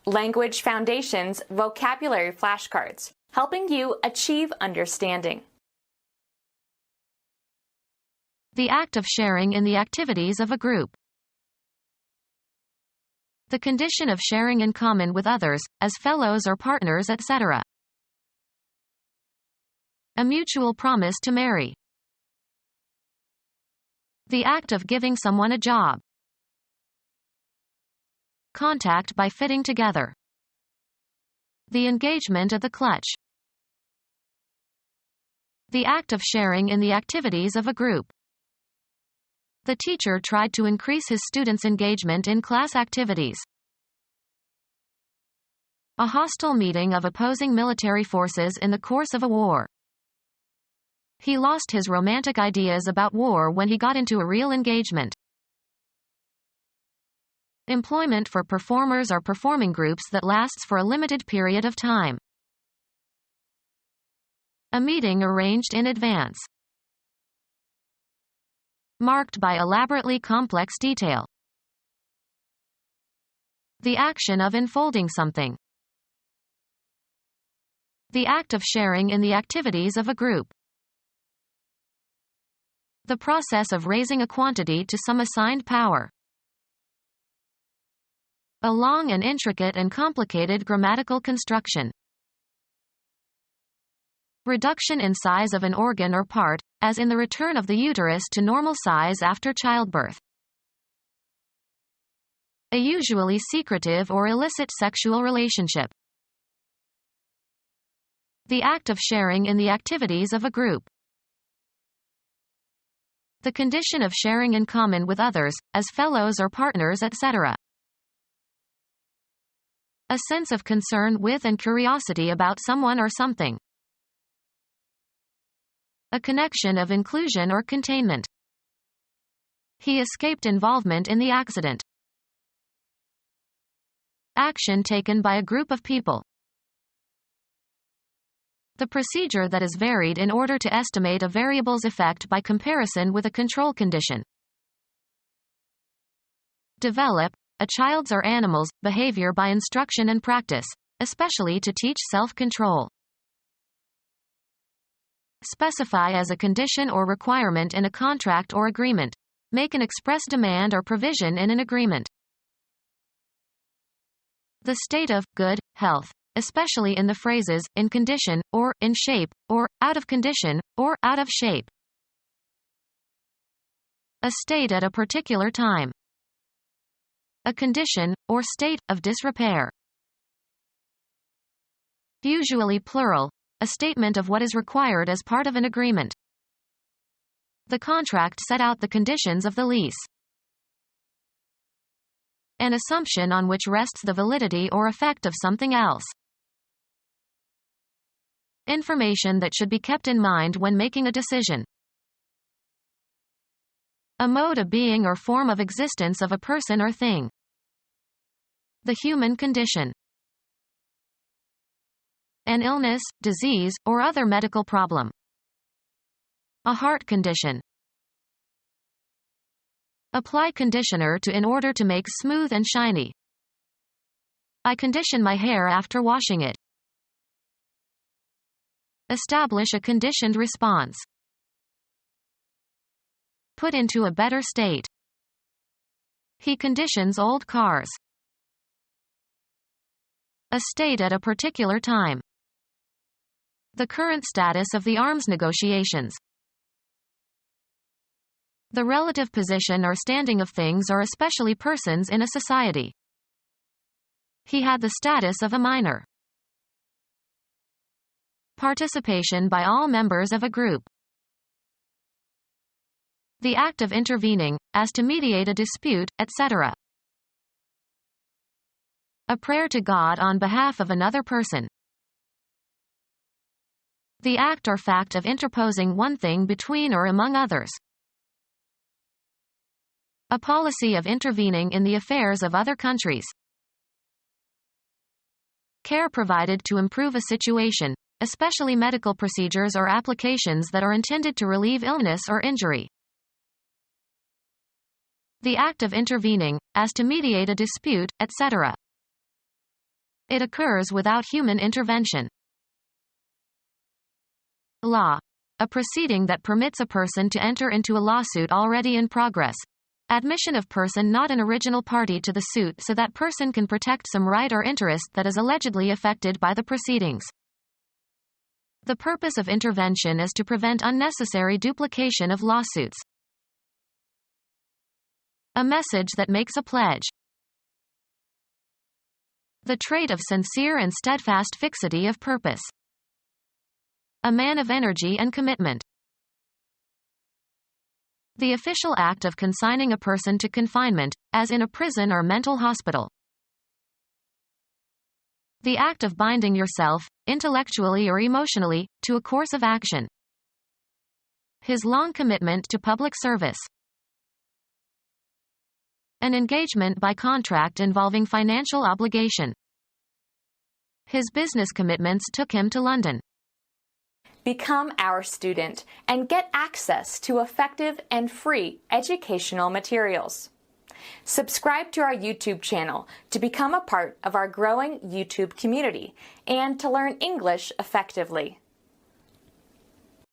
Language Foundations Vocabulary Flashcards, helping you achieve understanding. The act of sharing in the activities of a group. The condition of sharing in common with others, as fellows or partners, etc. A mutual promise to marry. The act of giving someone a job. Contact by fitting together. The engagement of the clutch. The act of sharing in the activities of a group. The teacher tried to increase his students' engagement in class activities. A hostile meeting of opposing military forces in the course of a war. He lost his romantic ideas about war when he got into a real engagement. Employment for performers or performing groups that lasts for a limited period of time. A meeting arranged in advance. Marked by elaborately complex detail. The action of enfolding something. The act of sharing in the activities of a group. The process of raising a quantity to some assigned power. A long and intricate and complicated grammatical construction. Reduction in size of an organ or part, as in the return of the uterus to normal size after childbirth. A usually secretive or illicit sexual relationship. The act of sharing in the activities of a group. The condition of sharing in common with others, as fellows or partners, etc. A sense of concern with and curiosity about someone or something. A connection of inclusion or containment. He escaped involvement in the accident. Action taken by a group of people. The procedure that is varied in order to estimate a variable's effect by comparison with a control condition. Develop a child's or animal's behavior by instruction and practice, especially to teach self-control. Specify as a condition or requirement in a contract or agreement. Make an express demand or provision in an agreement. The state of good health, especially in the phrases in condition, or in shape, or out of condition, or out of shape. A state at a particular time. A condition, or state, of disrepair. Usually plural. A statement of what is required as part of an agreement. The contract set out the conditions of the lease. An assumption on which rests the validity or effect of something else. Information that should be kept in mind when making a decision. A mode of being or form of existence of a person or thing. The human condition. An illness, disease, or other medical problem. A heart condition. Apply conditioner to in order to make smooth and shiny. I condition my hair after washing it. Establish a conditioned response. Put into a better state. He conditions old cars. A state at a particular time. The current status of the arms negotiations. The relative position or standing of things or especially persons in a society. He had the status of a minor. Participation by all members of a group. The act of intervening, as to mediate a dispute, etc. A prayer to God on behalf of another person. The act or fact of interposing one thing between or among others. A policy of intervening in the affairs of other countries. Care provided to improve a situation, especially medical procedures or applications that are intended to relieve illness or injury. The act of intervening, as to mediate a dispute, etc. It occurs without human intervention. Law. A proceeding that permits a person to enter into a lawsuit already in progress. Admission of person not an original party to the suit so that person can protect some right or interest that is allegedly affected by the proceedings. The purpose of intervention is to prevent unnecessary duplication of lawsuits. A message that makes a pledge. The trait of sincere and steadfast fixity of purpose. A man of energy and commitment. The official act of consigning a person to confinement, as in a prison or mental hospital. The act of binding yourself, intellectually or emotionally, to a course of action. His long commitment to public service. An engagement by contract involving financial obligation. His business commitments took him to London. Become our student and get access to effective and free educational materials. Subscribe to our YouTube channel to become a part of our growing YouTube community and to learn English effectively.